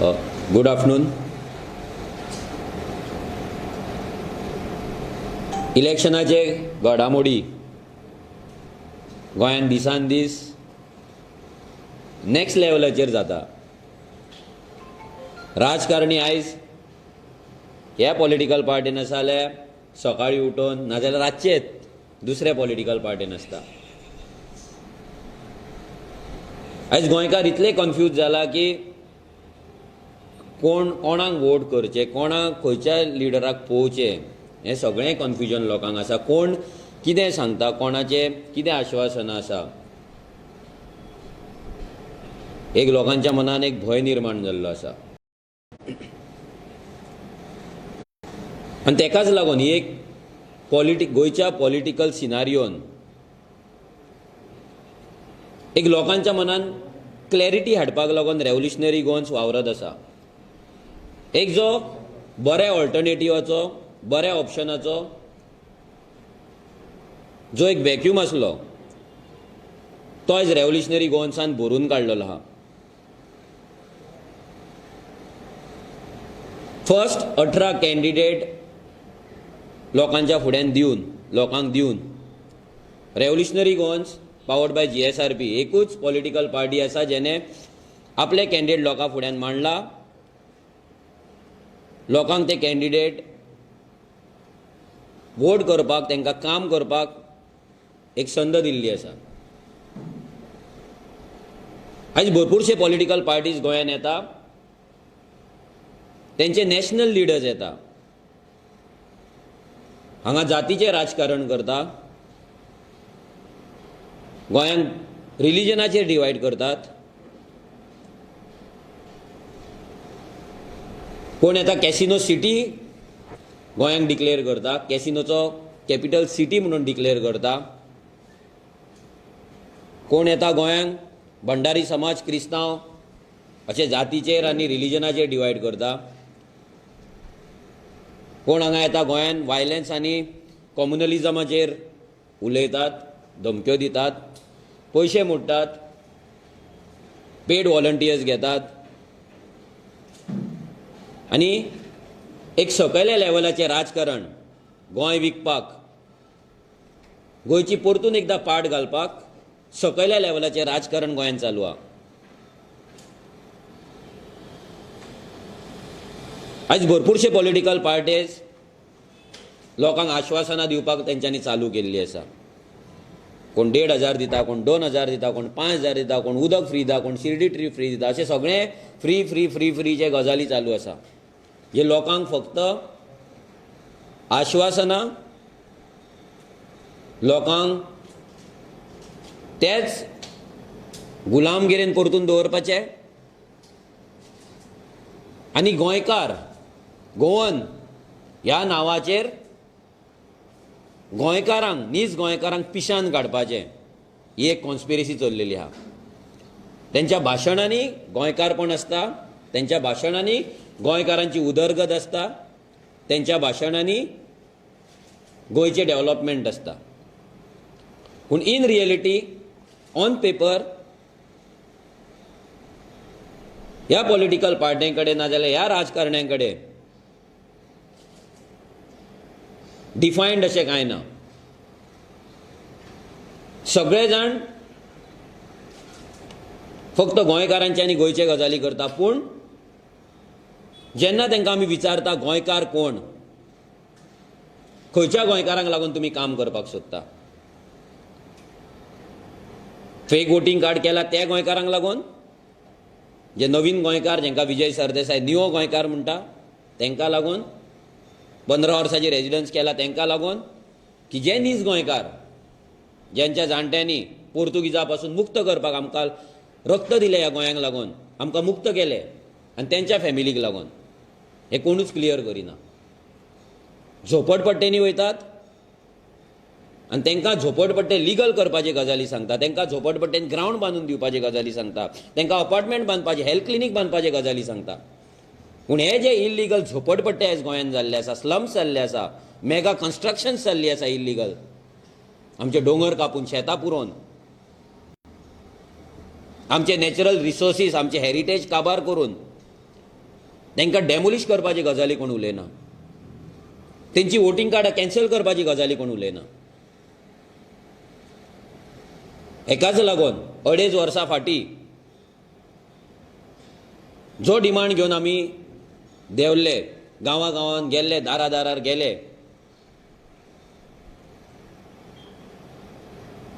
Good afternoon. इलेक्शनाचे घडामोडी गोंयांत दिसान दीस नेक्स्ट लेवलाचेर जाता. राजकारणी आयज ह्या पॉलिटिकल पार्टीन आसा जाल्यार सकाळी उठून नाजाल्यार रातचेच दुसऱ्या पॉलिटिकल पार्टीन आसता. आयज गोंयकार इतले कन्फ्यूज जाला की कोणाक वोट करचे, कोणाक खंयच्या लिडराक पळोवचें, हें सगळें कन्फ्युजन लोकांक आसा. कोण कितें सांगता, कोणाचे कितें आश्वासनां आसा, एक लोकांच्या मनान एक भंय निर्माण जाल्लो आसा. आनी तेकाच लागून ही एक गोंयच्या पॉलिटिकल सिनारियोन एक लोकांच्या मनान क्लॅरिटी हाडपाक लागून रेव्होल्युशनरी गोवन्स वावरत आसा. एक जो बऱ्या ऑल्टरनेटिवाचो, बऱ्या ऑप्शनाचो जो एक वॅक्यूम आसलो तो आयज रेव्होल्युशनरी गोवन्सान भरून काडलेलो आहा. फर्स्ट 18 कॅन्डिडेट लोकांच्या फुड्यान लोकांक दिवन revolutionary Goans powered by GSRP एकूच पॉलिटिकल पार्टी आसा जेणे आपले कॅन्डिडेट लोकां फुड्यान मांडला. लोकांक ते कॅन्डिडेट वोट करपाक, तांकां काम करपाक एक संद दिल्ली आसा. आयज भरपूरशे पॉलिटिकल पार्टीज गोंयांत येता, तेंचे नॅशनल लिडर्स येता, हांगा जातीचें राजकारण करता, गोंयांक रिलिजनाचेर डिवायड करतात. कोण येता कॅसिनो सिटी गोंयांक डिक्लेअर करता, कॅसिनोचो कॅपिटल सिटी म्हणून डिक्लेअर करता. कोण येता गोंयांक भंडारी समाज, क्रिस्तांव अशे जातीचेर आनी रिलिजनाचेर डिवायड करता. कोण हांगा येता गोंयांत वायलन्स आनी कम्युनलिजमाचेर उलयतात, धमक्यो दितात, पयशे मोडटात, पेड व्हॉलंटियर्स घेतात आनी एक सकयल्या लेवलाचें राजकारण गोंय विकपाक, गोंयची परतून एकदां पाड घालपाक सकयल्या लेवलाचें राजकारण गोंयांत चालू आहा. आयज भरपूरशे पॉलिटिकल पार्टीज लोकांक आश्वासनां दिवपाक तेंच्यांनी चालू केल्ली आसा. कोण 1,500 दिता, कोण 2,000 दिता, कोण 5,000 दिता, कोण उदक फ्री दिता, कोण शिर्डी ट्रीप फ्री दिता, अशें सगळें फ्री फ्री फ्री फ्री जे गजाली चालू आसा, जे लोकांक फक्त आश्वासनां, लोकांक तेच गुलामगिरीन परतून दवरपाचे आनी गोंयकार, गोवन ह्या नांवाचेर गोंयकारांक, नीज गोंयकारांक पिशान काडपाचें, ही एक कॉन्स्पिरसी चल्लेली आहा. तेंच्या भाशणांनी गोंयकारपण आसता, तेंच्या भाशणांनी गोंयकारांची उदरगत आसता, तेंच्या भाशणांनी गोंयचें डेव्हलपमेंट आसता. पूण इन रियलिटी ऑन पेपर ह्या पॉलिटिकल पार्ट्यां कडेन नाजाल्यार ह्या राजकारण्यां कडेन डिफायन्ड अशें कांय ना. सगळे जाण फक्त गोंयकारांचे आनी गोंयचे गजाली करता. पूण जेन्ना तांकां आमी विचारता गोंयकार कोण, खंयच्या गोंयकारांक लागून तुमी काम करपाक सोदता, फेक वोटींग कार्ड केला त्या गोंयकारांक लागून, जे नवीन गोंयकार जेंकां विजय सरदेसाय निवो गोंयकार म्हणटा तांकां लागून, 15 वर्सांची रेजिडन्स केला तांकां लागून, की जे नीज गोंयकार ज्यांच्या जाणट्यांनी पोर्तुगीजा पासून मुक्त करपाक आमकां रक्त दिलें ह्या गोंयांक लागून, आमकां मुक्त केलें, आनी तेंच्या फॅमिलीक लागून, हें कोणूच क्लियर करिना. झोपडपट्ट्यांनी वयतात आनी तांकां झोपडपट्टे लिगल करपाचे गजाली सांगता, तांकां झोपडपट्ट्यांनी ग्रावंड बांदून दिवपाचे गजाली सांगता, तांकां अपार्टमेंट बांदपाचे, हेल्थ क्लिनीक बांदपाचे गजाली सांगता. पूण हे जे इल्लिगल झोपडपट्टे आयज गोंयांत जाल्ले आसा, स्लम्स जाल्ले आसा, मेगा कन्स्ट्रक्शन्स जाल्ली आसा इल्लिगल, आमचे दोंगर कापून, शेतां पुरोवन, आमचे नॅचरल रिसोर्सीस, आमचे हेरिटेज काबार करून तांकां डॅमोलिश करपाची गजाली कोण उलयना, तेंची वोटींग कार्डां कॅन्सल करपाची गजाली कोण उलयना. हेकाच लागून 2.5 वर्सां फाटीं जो डिमांड घेवन आमी देंवल्ले, गांवां गेल्ले, दारार गेले,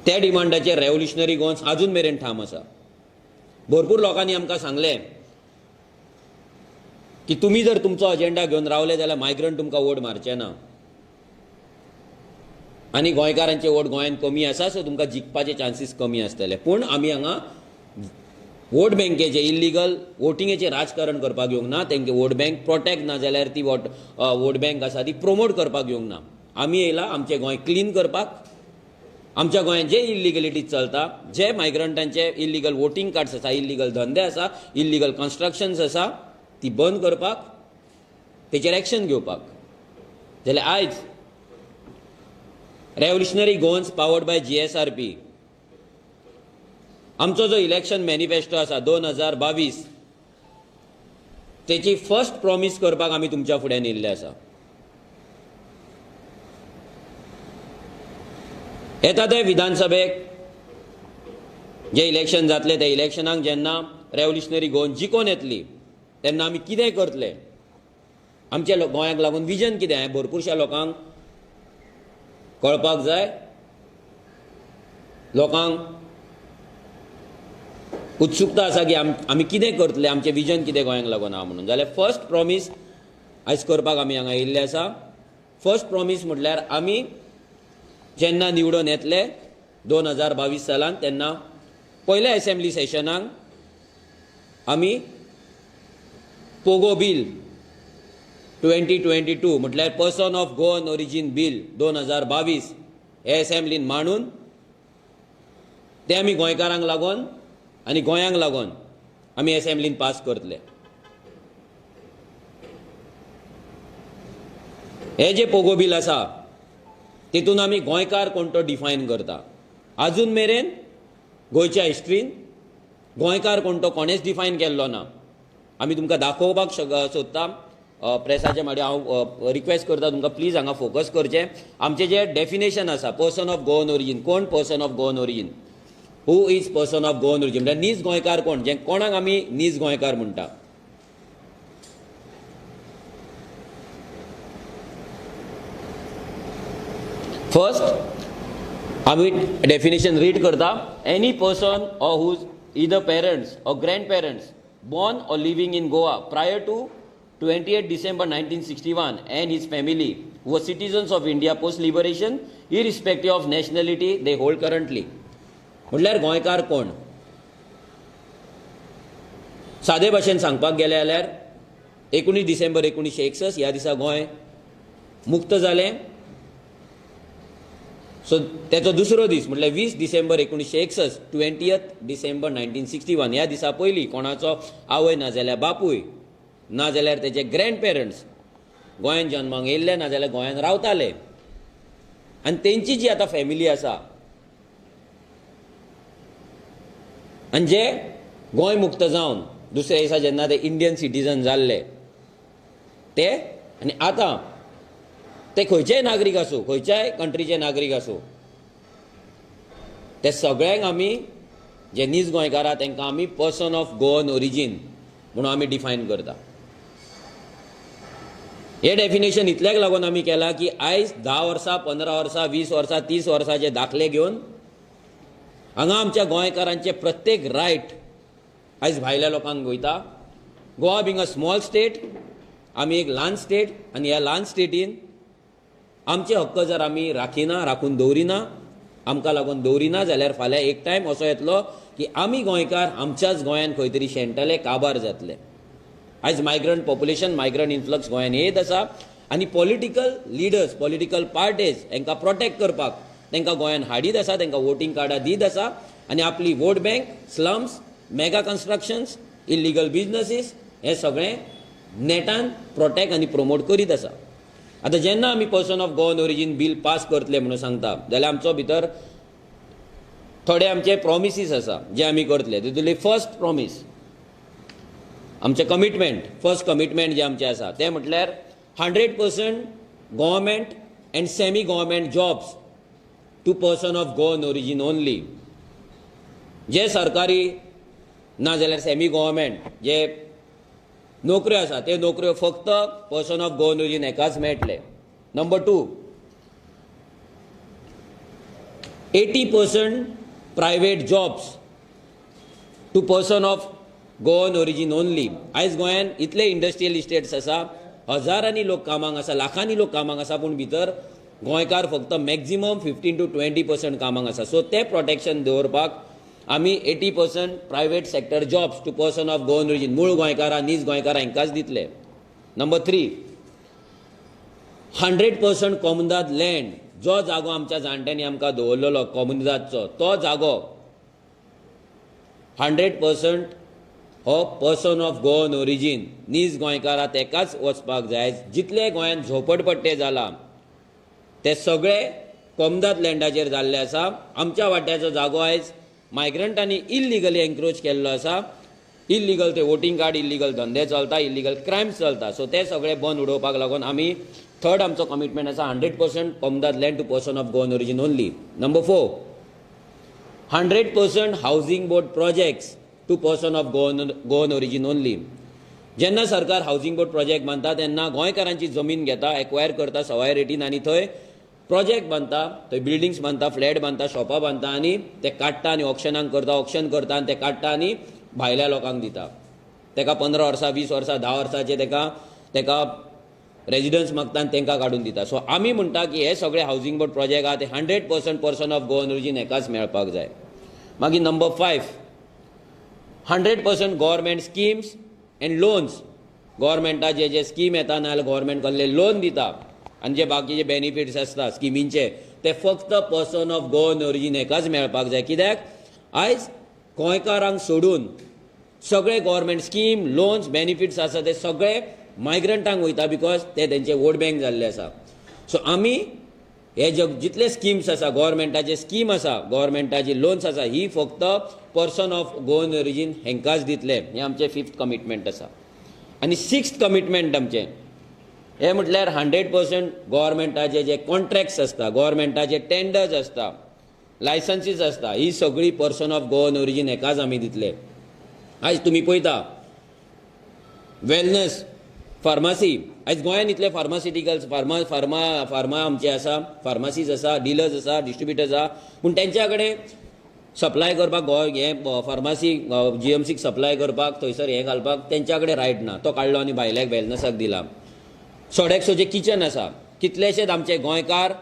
त्या डिमांडाचेर रेव्होल्युशनरी गोवन्स अजून मेरेन ठाम आसा. भरपूर लोकांनी आमकां सांगलें की तुमी जर तुमचो अजेंडा घेवन रावले जाल्यार मायग्रंट तुमकां वोट मारचे ना, आनी गोंयकारांचे वोट गोंयांत कमी आसा, सो तुमकां जिखपाचे चान्सीस कमी आसतले. पूण आमी हांगा वोट बँकेचे इल्लिगल वोटिंगेचेर राजकारण करपाक येवंक ना, तेंगे वोट बँक प्रोटेक्ट ना जाल्यार ती वोट बँक आसा ती प्रोमोट करपाक येवंक ना. आमी येयला आमचें गोंय क्लीन करपाक. आमच्या गोंयांत जे इल्लिगलिटी चलता, जे मायग्रंटांचे इल्लिगल वोटींग कार्ड्स आसा, इल्लिगल धंदे आसा, इल्लिगल कन्स्ट्रक्शन्स आसा, ती बंद करपाक, तेचेर एक्शन घेवपाक. जाल्यार आयज revolutionary Goans powered by GSRP आमचो जो इलेक्शन मॅनिफेस्टो आसा 2022 तेची फर्स्ट प्रॉमिस करपाक आमी तुमच्या फुड्यान येयल्ले आसा. येता ते विधानसभेक जे इलेक्शन जातले, त्या इलेक्शनाक जेन्ना रेव्होल्युशनरी गोवन जिखोवन येतली तेन्ना आमी कितें करतले, आमच्या गोंयाक लागून विजन कितें हें भरपूरशा लोकांक कळपाक जाय. लोकांक उत्सुकता आसा की आमी कितें करतले, आमचें विजन कितें गोंयांक लागून आहा म्हणून. जाल्यार फर्स्ट प्रॉमिस आयज करपाक आमी हांगा येयल्ले आसा. फर्स्ट प्रॉमिस म्हटल्यार आमी जेन्ना निवडून येतले 2022 सालांत तेन्ना पयल्या असेंब्ली सेशनाक आमी पोगो बील 2022 म्हटल्यार person of Goan origin bill 2022 हे असेंब्लीन मांडून ते आमी गोंयकारांक लागून आनी गोंयांक लागून आमी असेंब्लीन पास करतले. हे जे पोगो बील आसा तितून आमी गोंयकार कोण तो डिफायन करता. आजून मेरेन गोंयच्या हिस्ट्रीन गोंयकार कोण तो कोणेच डिफायन केल्लो ना. आमी तुमकां दाखोवपाक सोदता प्रेसाचे माडी. हांव रिक्वेस्ट करता तुमकां प्लीज हांगा फोकस करचें. आमचें जें डेफिनेशन आसा पर्सन ऑफ गोवन ओरिजीन, कोण person of Goan origin, who is person of Goan origin, म्हणजे नीज गोंयकार कोण, जे कोणाक आमी नीज गोंयकार म्हणटा. फर्स्ट आमी डेफिनेशन रीड करता. Any person or whose either parents or grandparents born or living in Goa prior to 28 December 1961 and his family who were citizens of India post liberation irrespective of nationality they hold currently. म्हटल्यार गोंयकार कोण, सादे भाशेन सांगपाक गेले जाल्यार 19 डिसेंबर 1961 ह्या दिसा गोंय मुक्त जालें. सो तेचो दुसरो दीस म्हटल्यार 20 डिसेंबर 1961 20 डिसेंबर 1961 ह्या दिसा पयलीं कोणाचो आवय ना जाल्यार बापूय ना जाल्यार तेजे ग्रँड पेरंट्स गोंयांत जल्माक येयल्ले ना जाल्यार गोंयांत रावताले, आनी तेंची जी आतां फॅमिली आसा आनी जे गोंय मुक्त जावन दुसऱ्या दिसा जेन्ना ते इंडियन सिटीजन जाल्ले ते, आनी आतां ते खंयचेय नागरीक आसूं, खंयच्याय कंट्रीचे नागरीक आसूं, ते सगळ्यांक आमी जे नीज गोंयकार आहा तांकां आमी पर्सन ऑफ गोवन ओरिजीन म्हणून आमी डिफायन करता. हे डेफिनेशन इतल्याक लागून आमी केला की आयज 10 वर्सां 15 वर्सां 20 वर्सां 30 वर्सांचे दाखले घेवन हांगा आमच्या गोंयकारांचे प्रत्येक रायट आयज भायल्या लोकांक वयता. Goa being a small state, आमी एक ल्हान स्टेट, आनी ह्या ल्हान स्टेटीन आमचे हक्क जर आमी राखून दवरिना, आमकां लागून दवरिना जाल्यार फाल्यां एक टायम असो येतलो की आमी गोंयकार आमच्याच गोंयान खंय तरी शेणटले, काबार जातले. आयज मायग्रंट पॉप्युलेशन, मायग्रंट इन्फ्लक्स गोंयान येत आसा, आनी पॉलिटिकल लिडर्स, पॉलिटिकल पार्टीज हांकां प्रोटेक्ट करपाक तांकां गोंयान हाडीत आसा, तांकां वोटींग कार्डां दीत आसा, आनी आपली vote bank, slums, mega constructions, illegal businesses हे सगळें नेटान प्रोटेक्ट आनी प्रमोट करीत आसा. आतां जेन्ना आमी person of Goan origin bill pass करतले म्हणून सांगता जाल्यार आमचो भितर थोडे आमचे प्रॉमिसीस आसा जे आमी करतले. तितूंतली फर्स्ट प्रॉमीस आमचे कमिटमेंट, फर्स्ट कमिटमेंट जे आमचे आसा ते म्हटल्यार 100% government and semi government jobs to person of Goan origin only. जे सरकारी नाजाल्यार सेमी गव्हर्मेंट जे नोकऱ्यो आसा ते नोकऱ्यो फक्त पर्सन ऑफ गोवन ओरिजीन एकाच मेळटले. Number 2, 80% private jobs to person of Goan origin only. आयज गोंयांत इतले इंडस्ट्रियल इस्टेट्स आसा, हजारांनी लोक कामाक आसा, लाखांनी लोक कामाक आसा, पूण भितर गोंयकार फक्त मॅक्झिमम 15 to 20% कामाक आसा. सो ते प्रोटेक्शन दवरपाक आमी 80% private sector jobs to person of Goan origin, मूळ गोंयकारां, नीज गोंयकारां हांकांच दितले. नंबर 3, 100% कोमुदाद लँड. जो जागो आमच्या जाणट्यांनी आमकां दवरलेलो कोमुदादचो, तो जागो 100% हो पर्सन ऑफ गोवन ओरिजीन, नीज गोंयकारां तेकाच वचपाक जाय. जितले गोंयांत झोपडपट्टे जाला ते सगळे कोमुदाद लँडाचेर जाल्ले आसा. आमच्या वाट्याचो जागो आयज मायग्रंटांनी इल्लिगली एन्क्रोच केल्लो आसा. इल्लिगल ते वोटींग कार्ड, इल्लिगल धंदे चलता, इल्लिगल क्रायम्स चलता. सो ते सगळे बंद उडोवपाक लागून आमी थर्ड आमचो कमिटमेंट आसा 100% कोमुदाद land to person of Goan origin only. Number 4, 100% housing board projects to person of Goan origin only. जेन्ना सरकार हावजींग बोर्ड प्रोजेक्ट बांदता तेन्ना गोंयकारांची जमीन घेता, एक्वायर करता सवाय रेटीन आनी थंय प्रोजेक्ट बांदता, थंय बिल्डिंग्स बांदता, फ्लॅट बांदता, शॉपां बांदता आनी ते काडटा आनी ऑक्शनाक करता, ऑक्शन करता आनी ते काडटा आनी भायल्या लोकांक दिता. तेका 15 वर्सां, 20 वर्सां, 10 वर्सांचे तेका रेजिडन्स मागता आनी तेंकां काडून दिता. सो आमी म्हणटा की हे सगळे हावजींग बोर्ड प्रोजेक्ट आहा ते 100% पर्सन ऑफ गोवन ओरिजीन एकाच मेळपाक जाय. मागीर number 5, 100% government schemes and loans. गव्हर्मेंटाचे जे स्कीम येता नाजाल्यार गव्हर्मेंट कसले लोन दिता आनी जे बाकीचे बेनिफिट्स आसता स्किमींचे ते फक्त पर्सन ऑफ गोवन ओरिजीन एकाच मेळपाक जाय. कित्याक आयज गोंयकारांक सोडून सगळे गव्हर्मेंट स्कीम, लोन्स, बेनिफिट्स आसा ते सगळे मायग्रंटांक वयता, बिकॉज ते तेंचे वोट बँक जाल्ले आसा. सो आमी हे जितले स्किम्स आसा, गव्हर्मेंटाचे स्कीम आसा, गव्हर्मेंटाची लोन्स आसा, ही फक्त पर्सन ऑफ गोवन ओरिजीन हेंकाच दितले. हे आमचे 5th कमिटमेंट आसा. आनी 6th कमिटमेंट आमचें हे म्हटल्यार 100% गव्हर्मेंटाचे जे कॉन्ट्रॅक्ट्स आसता, गव्हर्मेंटाचे टेंडर्स आसता, लायसन्सीस आसता, ही सगळी पर्सन ऑफ गोवन ओरिजीन एकाच आमी दितले. आयज तुमी पळयता वेलनेस, फार्मासी, आयज गोंयांत इतले फार्मासिटिकल्स, फार्मा आमचे आसा, फार्मासीज आसा, डिलर्स आसा, डिस्ट्रिब्युटर्स आसा, पूण तेंच्या कडेन सप्लाय करपाक हे फार्मासी GMCक सप्लाय करपाक, थंयसर हें घालपाक तेंच्या कडेन रायट ना. तो काडलो आनी भायल्याक वेलनेसाक दिला. सोडेक्सोचे किचन आसा, कितलेशेच आमचे गोंयकार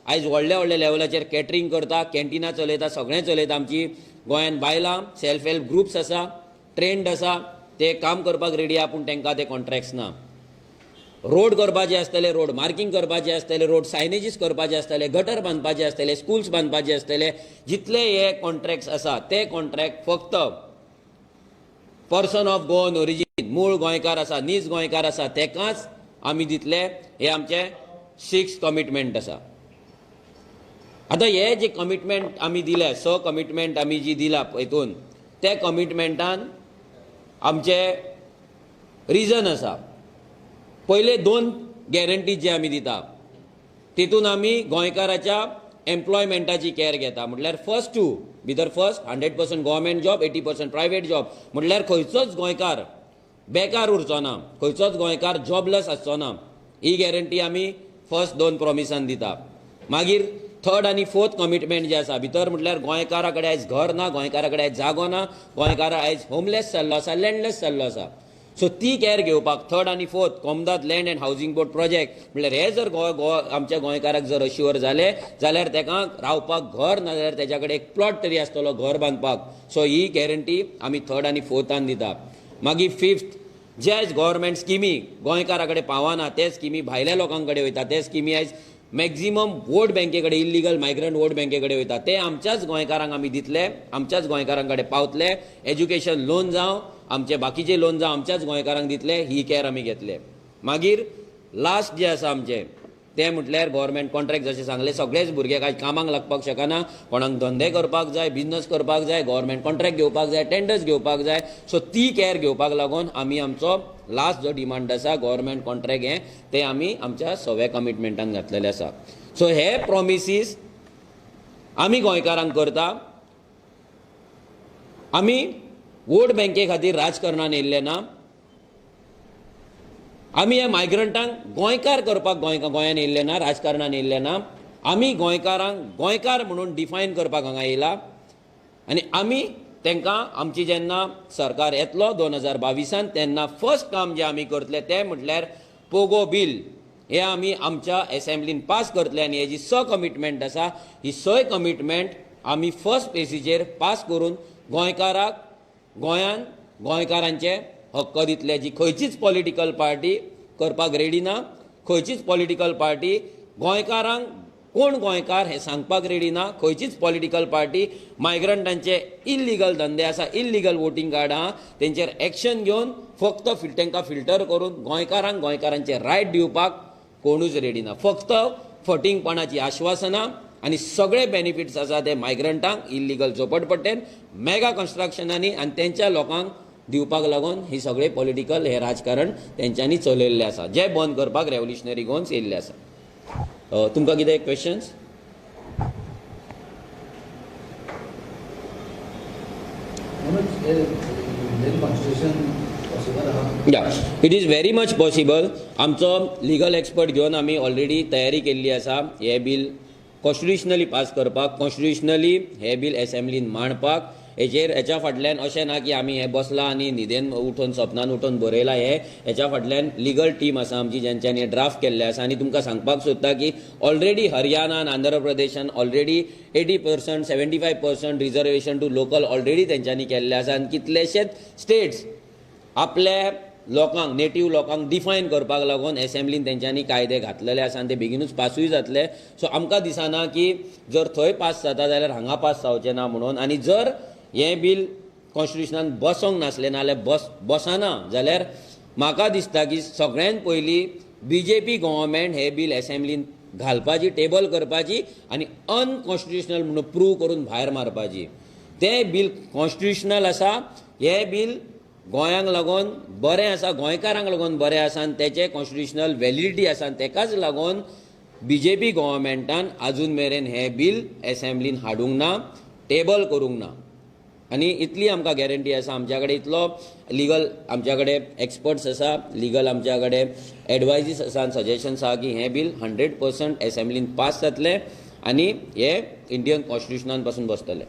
आयज व्हडल्या व्हडल्या लेवलाचेर कॅटरिंग करता, कॅन्टिनां चलयता, सगळें चलयता. आमची गोंयांत बायलां, सेल्फ हेल्प ग्रुप्स आसा, ट्रेंड आसा, ते काम करपाक रेडी आहा, पूण तेंकां ते कॉन्ट्रॅक्ट्स ना. रोड करपाचे आसतले, रोड मार्किंग करपाचे आसतले, रोड सायनेजीस करपाचे आसतले, गटर बांदपाचे आसतले, स्कूल्स बांदपाचे आसतले, जितले हे कॉन्ट्रॅक्ट्स आसा ते कॉन्ट्रॅक्ट फक्त पर्सन ऑफ गोवन ओरिजीन, मूळ गोंयकार आसा, नीज गोंयकार आसा, तेकाच आमी दितले. हे आमचे 6th कमिटमेंट आसा. आतां हे जे कमिटमेंट आमी दिले, कमिटमेंट आमी जी दिला हितून, ते कमिटमेंटान आमचे रिजन आसा. पयले 2 गॅरंटीज जे आमी दिता तितून आमी गोंयकाराच्या एम्प्लॉयमेंटाची कॅर घेता. म्हटल्यार first 100% government job, 80% private job. म्हटल्यार खंयचोच गोंयकार बेकार उरचो ना, खंयचोच गोंयकार जॉबलेस आसचो ना. ही गॅरंटी आमी फर्स्ट 2 प्रॉमिसान दिता. मागीर 3rd आनी 4th कमिटमेंट जे आसा भितर म्हटल्यार गोंयकारा कडेन आयज घर ना, गोंयकारा कडेन आयज जागो ना, गोंयकारा आयज होमलेस जाल्लो आसा, लँडलेस जाल्लो आसा. सो ती कॅर घेवपाक 3rd आनी 4th कोमुदाद land and housing board project म्हटल्यार हे जर आमच्या गोंयकाराक जर अश्युअर जाले जाल्यार तेका रावपाक घर ना जाल्यार तेच्या कडेन एक प्लॉट तरी आसतलो घर बांदपाक. सो ही गॅरंटी आमी 3rd आनी 4थान दिता. मागीर 5th, जे आयज गव्हर्मेंट स्किमी गोंयकारा कडेन पावना, ते स्किमी भायल्या लोकां कडेन वयता, ते स्किमी आयज मॅक्झिमम वोट बँके कडेन, इल्लिगल मायग्रंट वोट बँके कडेन वयता, ते आमच्याच गोंयकारांक आमी दितले, आमच्याच गोंयकारां कडेन पावतले. एज्युकेशन लोन जावं, आमचे बाकीचे लोन जावं, आमच्याच गोंयकारांक दितले. ही कॅर आमी घेतले. मागीर लास्ट जे आसा आमचे ते म्हटल्यार गव्हर्मेंट कॉन्ट्रॅक्ट जशें सांगले सगळेच भुरगे कांय कामाक लागपाक शकना, कोणाक धंदे करपाक जाय, बिझनस करपाक जाय, गव्हर्मेंट कॉन्ट्रॅक्ट घेवपाक जाय, टेंडर्स घेवपाक जाय. सो ती कॅर घेवपाक लागून आमी आमचो लास्ट जो डिमांड आसा गव्हर्मेंट कॉन्ट्रॅक्ट हें ते आमी आमच्या 6व्या कमिटमेंटान घातलेलें आसा. सो हे प्रॉमिसीस आमी गोंयकारांक करता. आमी वोट बँके खातीर राजकारणान येयल्ले ना. आमी ह्या मायग्रंटांक गोंयकार करपाक गोंयांत येयल्ले ना, राजकारणान येयल्ले ना. आमी गोंयकारांक गोंयकार म्हणून डिफायन करपाक हांगा येयला. आनी आमी तांकां आमची जेन्ना सरकार येतलो 2022 तेन्ना फर्स्ट काम जे आमी करतले तें म्हटल्यार पोगो बील हे आमी आमच्या एसेंब्लीन पास करतले. आनी हेजी 6 कमिटमेंट आसा, ही 6 कमिटमेंट आमी फर्स्ट पेजीचेर पास करून गोंयकाराक गोंयान गोंयकारांचे हक्क दितले. जी खंयचीच पॉलिटिकल पार्टी करपाक रेडी ना. खंयचीच पॉलिटिकल पार्टी गोंयकारांक कोण गोंयकार हे सांगपाक रेडी ना. खंयचीच पॉलिटिकल पार्टी मायग्रंटांचे इल्लिगल धंदे आसा, इल्लिगल वोटींग कार्ड आहा तेंचेर एक्शन घेवन फक्त तांकां फिल्टर करून गोंयकारांक गोंयकारांचे रायट दिवपाक कोणूच रेडी ना. फक्त फटींगपणाची आश्वासनां आनी सगळे बेनिफिट्स आसा ते मायग्रंटांक इल्लिगल झोपडपट्टेन मेगा कन्स्ट्रक्शनांनी आनी तेंच्या लोकांक दिवपाक लागून ही सगळे पॉलिटिकल हे राजकारण तेंच्यांनी चलयल्लें आसा, जे बंद करपाक रेव्होल्युशनरी गोन्स येयल्ले आसा. तुमकां कितें क्वेश्चन्स? या it is very much possible. आमचो लिगल एक्सपर्ट घेवन आमी ऑलरेडी तयारी केल्ली आसा हे बील कॉन्स्टिट्युशनली पास करपाक, कॉन्स्टिट्युशनली हे बील एसेंब्लीन मांडपाक. हेच्या फाटल्यान अशें ना की आमी हे बसला आनी न्हिदेन उठून सपनान उठून बरयला. हेच्या फाटल्यान लिगल टीम आसा आमची जेंच्यांनी ड्राफ्ट केल्ले आसा. आनी तुमकां सांगपाक सोदता की ऑलरेडी हरियाणान आंध्र प्रदेशान already 80% 75% reservation to local already तेंच्यांनी केल्ले आसा. आनी कितलेशेच स्टेट्स आपल्या लोकांक नेटिव्ह लोकांक डिफायन करपाक लागून एसेंब्लीन तेंच्यांनी कायदे घातलेले आसा आनी ते बेगीनूच पासूय जातले. सो आमकां दिसना की जर थंय पास जाता जाल्यार हांगा पास जावचें ना म्हणून. आनी जर हें बील कॉन्स्टिट्युशनान बसोंक नासलें ना जाल्यार बसना जाल्यार म्हाका दिसता की सगळ्यांत पयलीं BJP गव्हर्मेंट हे बील एसेंब्लीन घालपाची, टेबल करपाची आनी अनकॉन्स्टिट्युशनल म्हणून प्रूव करून भायर मारपाची. तें बील कॉन्स्टिट्युशनल आसा. हें बील गोंयांक लागून बरें आसा, गोंयकारांक लागून बरें आसा आनी तेचें कॉन्स्टिट्युशनल व्हॅलिडिटी आसा. तेकाच लागून BJP गव्हर्मेंटान आजून मेरेन हें बील एसेंब्लीन हाडूंक ना, टेबल करूंक ना. आनी इतली आमकां गॅरंटी आसा. आमच्या कडेन इतलो लिगल आमच्या कडेन एक्सपर्ट्स आसा, लिगल आमच्या कडेन एडवायजीस आसा आनी सजेशन्स आसा की हें बील 100% एसेंब्लीन पास जातलें आनी हे इंडियन कॉन्स्टिट्युशनान पासून बसतलें.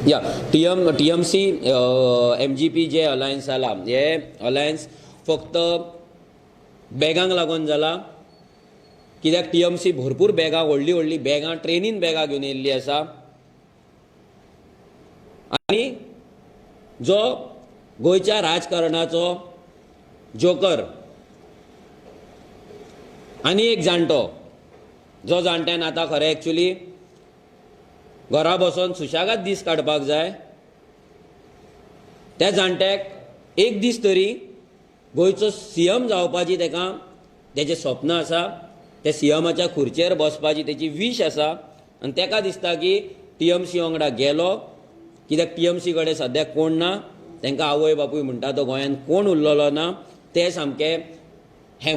या TMC MGP जे अलायन्स जाला हे अलायन्स फक्त बॅगांक लागून जाला. कित्याक TMC भरपूर बॅगां व्हडली व्हडली बॅगां ट्रेनीन बॅगां घेवन येयल्ली आसा. आनी जो गोंयच्या राजकारणाचो जोकर आनी एक जाणटो, जो जाणट्यान आतां खरें एक्चुली घरा बसून सुशेगाद दीस काडपाक जाय, त्या जाणट्याक एक दीस तरी गोंयचो CM जावपाची तेका तेचें स्वप्न आसा. त्या CMच्या खुर्चेर बसपाची तेची वीश आसा. आनी तेका दिसता की TMC वांगडा गेलो, कित्याक TMC कडेन सद्याक कोण ना. तांकां आवय बापूय म्हणटा तो गोंयांत कोण उरलेलो ना. ते सामके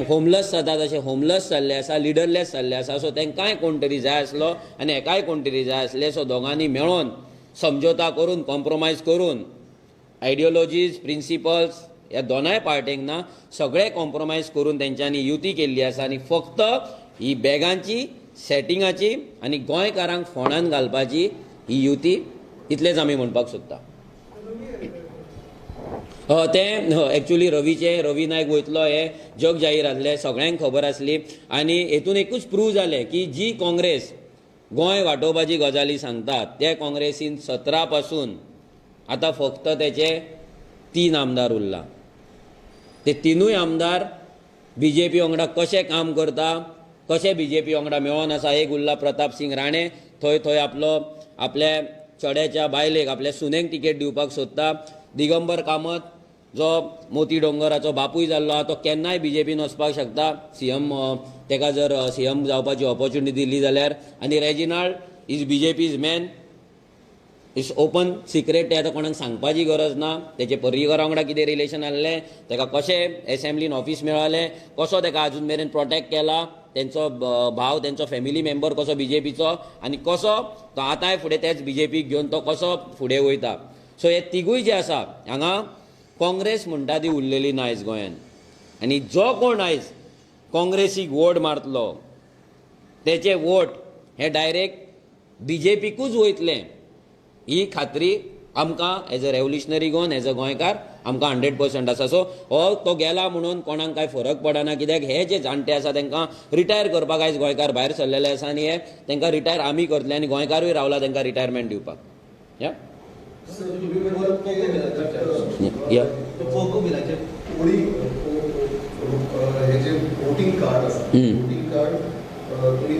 होमलस जाता तशें होमलस जाल्ले आसा, लिडरलेस जाल्ले आसा. सो तांकांय कोण तरी जाय आसलो आनी हेकाय कोण तरी जाय आसले. सो दोगांनी मेळोन समझोता करून कॉम्प्रोमायज करून आयडियोलॉजीज प्रिंसिपल्स ह्या दोनाय पार्टींक ना सगळे कॉम्प्रोमायज करून तेंच्यांनी युती केल्ली आसा. आनी फक्त ही बॅगांची सेटिंगाची आनी गोंयकारांक फोंडान घालपाची ही युती, इतलेंच आमी म्हणपाक सोदता. तें एक्चुली रवी नायक वयतलो हे जग जाहीर आसलें, सगळ्यांक खबर आसली. आनी हेतून एकूच प्रूव जालें की जी काँग्रेस गोंय वांटोवपाची गजाली सांगतात ते काँग्रेसीन 17 पासून आतां फक्त तेचे 3 आमदार उरला. ते 3ूय आमदार BJP वांगडा कशें काम करता, कशें BJP वांगडा मेळोन आसा. एक उरला प्रताप सिंग राणे, थंय आपल्या चड्याच्या बायलेक आपल्या सुनेक तिकेट दिवपाक सोदता. दिगंबर कामत जो मोती डोंगराचो बापूय जाल्लो आहा तो केन्नाय बीजेपीन वचपाक शकता सीएम तेका जर सीएम जावपाची ऑपॉर्च्युनिटी दिली जाल्यार आनी Reginald is BJP's man it's open secret ते आतां कोणाक सांगपाची गरज ना तेचे पर्रीकरा वांगडा कितें रिलेशन आसलें तेका कशें एसेंब्लीन ऑफिस मेळालें कसो तेका अजून मेरेन प्रोटेक्ट केला तेंचो भाव तेंचो फॅमिली मेंबर कसो बीजेपीचो आनी कसो तो आतांय फुडें तेच बीजेपीक घेवन तो कसो फुडें वयता सो हे तिगूय जे आसा हांगा काँग्रेस म्हणटा ती उरलेली ना आयज गोंयांत आनी जो कोण आयज काँग्रेसीक वोट मारतलो तेचे वोट हे डायरेक्ट बीजेपीकूच वयतले ही खात्री आमकां as a revolutionary Goan as a गोंयकार आमकां 100% आसा सो हो तो गेला म्हणून कोणाक कांय फरक पडना कित्याक हे जे जाणटे आसा तांकां रिटायर करपाक आयज गोंयकार भायर सरलेले आसा आनी हे तांकां रिटायर आमी करतले आनी गोंयकारूय रावला तांकां रिटायरमेंट दिवपाक या वोटिंग कार्ड आसा वोटिंग कार्ड तुमी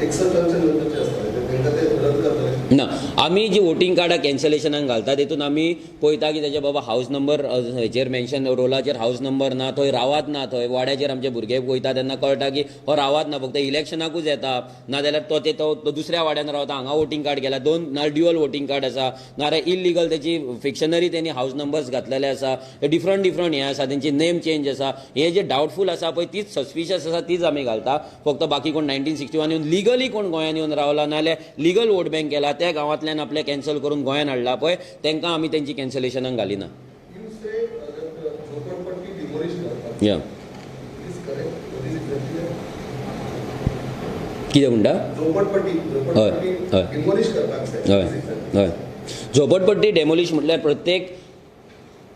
एक्सरसाइज आसता तांकां ते रद्द करतले ना आमी जी वोटिंग कार्डां कॅन्सलेशनाक घालता तेतून आमी पळयता की तेजे बाबा हावस नंबर हेचेर मेन्शन रोलाचेर हावस नंबर ना थंय रावात ना थंय वाड्याचेर आमचे भुरगे वयता तेन्ना कळटा की हो रावात ना फक्त इलेक्शनाकूच येता नाजाल्यार तो दुसऱ्या वाड्यान रावता हांगा वोटिंग कार्ड केला दोन ना ड्युअल वोटिंग कार्ड आसा नाजाल्यार इल्लिगल तेची फिक्शनरी तेणी हावस नंबर्स घातलेले आसा डिफरंट हे आसा तेंची नेम चेंज आसा हे जे डावटफूल आसा पळय तीच सस्पिशियस आसा तीच आमी घालता फक्त बाकी कोण 1961 येवन लिगली कोण गोंयांत येवन रावला नाजाल्यार लिगल वोट बँक केला त्या गांवांतल्यान आपले कॅन्सल करून गोंयांत हाडला पळय तांकां आमी तेंची कॅन्सलेशनाक घालिना या कितें म्हणटा हय हय हय झोपडपट्टी डेमोलिश म्हटल्यार प्रत्येक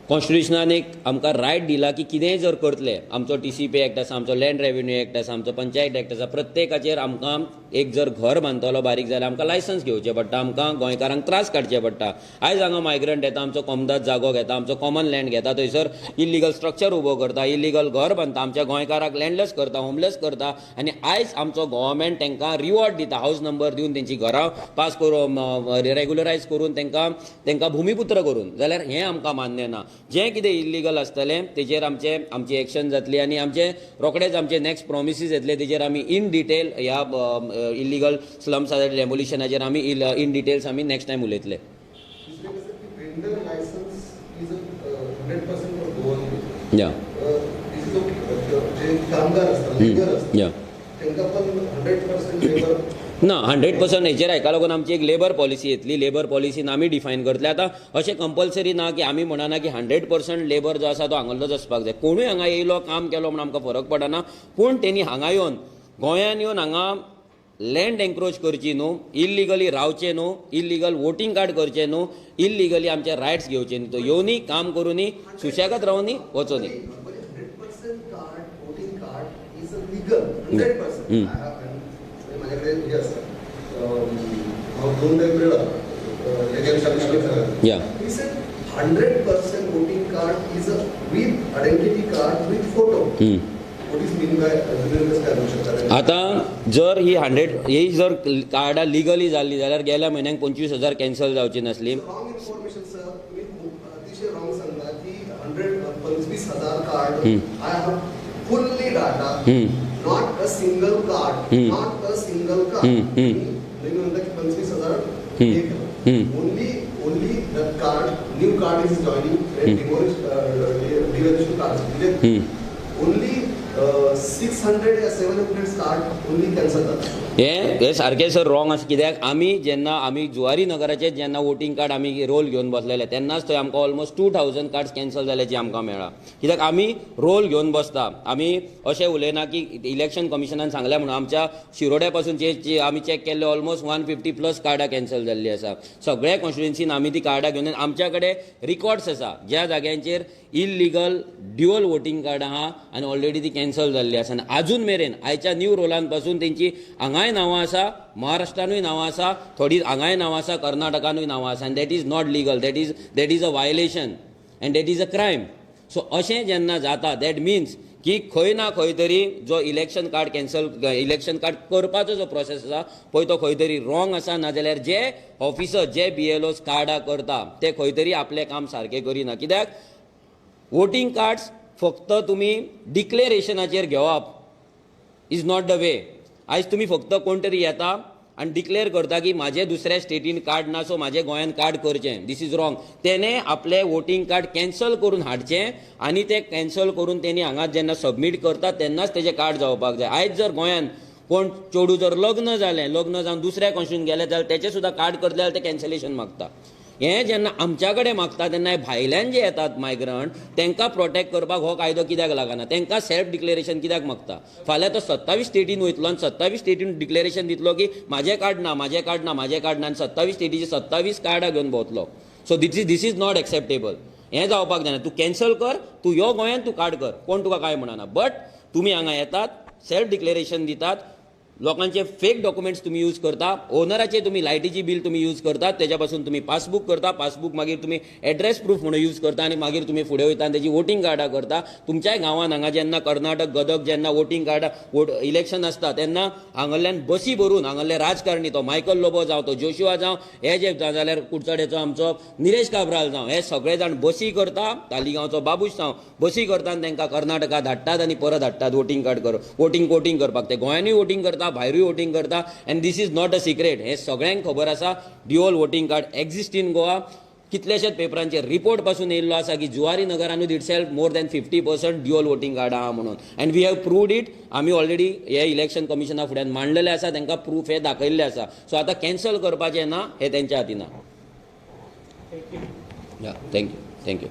कॉन्स्टिट्युशनान एक आमकां रायट दिला की कितेंय जर करतले आमचो TCP एक्ट आसा आमचो लँड रेव्हेन्यू एक्ट आसा आमचो पंचायत एक्ट आसा प्रत्येकाचेर आमकां एक जर घर बांदतलो बारीक जाल्यार आमकां लायसन्स घेवचें पडटा आमकां गोंयकारांक त्रास काडचे पडटा आयज हांगा मायग्रंट येता आमचो कोमदाद जागो घेता आमचो कॉमन लँड घेता थंयसर इल्लिगल स्ट्रक्चर उबो करता इल्लिगल घर बांदता आमच्या गोंयकाराक लँडलेस करता होमलेस करता आनी आयज आमचो गव्हर्मेंट तांकां रिवॉर्ड दिता हावस नंबर दिवन तेंची घरां पास करून रेग्युलरायज करून तांकां भुमिपुत्र करून जाल्यार हें आमकां मान्य ना जें कितें इल्लिगल आसतलें तेजेर आमची एक्शन जातली आनी आमचे रोखडेच आमचे नेक्स्ट प्रॉमिसीस येतले तेजेर आमी इन डिटेल ह्या इल्लिगल स्लम्स डेमोलिशनाचेर आमी इन डिटेल्स आमी नेक्स्ट टायम उलयतले या ना 100% हेचेर हाका लागून आमची एक लेबर पॉलिसी येतली लेबर पॉलिसीन आमी डिफायन करतले आतां अशें कंपल्सरी ना की आमी म्हणना की 100% लेबर जो आसा तो हांगालोच आसपाक जाय कोणूय हांगा येयलो काम केलो म्हणून आमकां फरक पडना पूण तेणी हांगा येवन गोंयांत येवन हांगा लँड एन्क्रोच करची न्हू इल्लिगली रावचे न्हू इल्लिगल वोटिंग कार्ड करचे न्हू इल्लिगली आमचे रायट्स घेवचे न्ही तो येवनी काम करूनी सुशेगाद Rawani वचोनी Yeah. He said 100% voting card is a with identity card with photo. What is mean by आता जर ही जर कार्डां लिगली जाल्ली जाल्यार गेल्या म्हयन्याक 25,000 कॅन्सल जावची नासली रॉंग इन्फॉर्मेशन सर तुम्ही अतिशय रॉंग सांगता की 125,000 card I have fully data not a single card not a single card तुम्ही म्हणता की 25,000 only the card new card is joining and devolution card only 600 or 700 card only cancel जाता हे सारकें सर रॉंग आसा कित्याक आमी जुवारी नगराचे जेन्ना वोटिंग कार्ड आमी रोल घेवन बसलेले तेन्नाच थंय आमकां ऑलमोस्ट 2000 कार्ड्स कॅन्सल जाल्याची आमकां मेळ्ळा कित्याक आमी रोल घेवन बसता आमी अशें उलयना की इलेक्शन कमिशनान सांगलें म्हणून आमच्या शिरोड्या पासून आमी चॅक केल्ले ऑलमोस्ट 150+ कार्डां कॅन्सल जाल्लीं आसा सगळ्या कॉन्स्टिट्युएन्सीन आमी ती कार्डां घेवन आमच्या कडेन रिकॉर्ड्स आसा ज्या जाग्यांचेर इल्लिगल ड्युअल वोटिंग कार्ड आहा आनी ऑलरेडी ती कॅन्सल जाल्ली आसा आनी आजून मेरेन आयच्या न्यू रोलान पासून तेंची हांगाय नांवां आसा महाराष्ट्रानूय नांवां आसा थोडी हांगाय नांवां आसा कर्नाटकानूय नांवां आसा आनी that is not legal that is a violation end that is a crime so अशें जेन्ना जाता दॅट मिन्स की खंय ना खंय तरी जो इलेक्शन कार्ड इलेक्शन कार्ड करपाचो जो प्रोसेस आसा पळय तो खंय तरी रॉंग आसा, नाजाल्यार जे ऑफिसर जे BLOs कार्डां करता ते खंय तरी आपलें काम सारकें करिना. कित्याक वोटींग कार्ड्स फक्त तुमी डिक्लेरेशनाचेर घेवप इज नॉट द वे. आयज तुमी फक्त कोण तरी येता आनी डिक्लेअर करता की म्हाजे दुसऱ्या स्टेटीन कार्ड ना सो म्हाजे गोंयांत कार्ड करचें. This is wrong. तेणे आपलें वोटींग कार्ड कॅन्सल करून हाडचें आनी तें कॅन्सल करून तेणी हांगा जेन्ना सबमीट करता तेन्नाच तेजें कार्ड जावपाक जाय. आयज जर गोंयांत कोण चेडूं जर लग्न जावन दुसऱ्या कॉन्स्टिट्यूशन गेलें जाल्यार तेचें सुद्दां कार्ड करता जाल्यार तें कॅन्सलेशन मागता. हें जेन्ना आमच्या कडेन मागता तेन्ना भायल्यान जे येतात मायग्रंट तांकां प्रोटेक्ट करपाक हो कायदो कित्याक लागना? तांकां सेल्फ डिक्लेरेशन कित्याक मागता? फाल्यां तो 27 स्टेटीन वयतलो आनी 27 स्टेटीन डिक्लेरेशन दितलो की म्हाजें कार्ड ना म्हाजें कार्ड ना म्हाजें कार्ड ना आनी 27 स्टेटीची 27 कार्डां घेवन भोंवतलो. So this is not acceptable. हें जावपाक जायना. तूं कॅन्सल कर, तूं यो गोंयांत तूं कार्ड कर, कोण तुका कांय म्हणना. बट तुमी हांगा येतात, सेल्फ डिक्लेरेशन दितात, लोकांचे फेक डॉक्युमेंट्स तुम्ही यूज करता, ओनराचे तुम्ही लायटीची बिल तुम्ही यूज करता, त्याच्यापासून तुम्ही पासबुक करता, पासबुक मागीर तुम्ही एड्रेस प्रूफ म्हणून यूज करता आनी मागीर तुम्ही फुडें वयता आनी त्याची वोटींग कार्डां करता. तुमच्याय गांवांत हांगा जेन्ना कर्नाटक गदग जेन्ना वोटींग कार्डां इलेक्शन आसता तेन्ना हांगाल्यान बसी भरून हांगाले राजकारणी तो मायकल लोबो जावं तो जोशुआ जावं हे जे जाल्यार कुडचडेचो आमचो निलेश काब्राल जावं हे सगळे जाण बसी करता, तालिगांवचो बाबूश जावं बसी करता आनी तांकां कर्नाटका धाडटात आनी परत हाडटात वोटींग कार्ड वोटींग करपाक. ते गोंयांतूय वोटींग करता, भायरूय वोटींग करता. And this is not a secret. हे सगळ्यांक खबर आसा. Dual voting card exist in Goa. कितलेशेच पेपरांचेर रिपोर्ट पासून येयल्लो आसा की जुवारी नगरानूच itself more than 50% dual voting card आहा म्हणून. And we have proved it. आमी ऑलरेडी हे इलेक्शन कमिशना फुड्यान मांडलेले आसा, तांकां प्रूफ हे दाखयल्ले आसा. सो आतां कॅन्सल करपाचें ना, हे तेंच्या हातीन आहा. थँक्यू.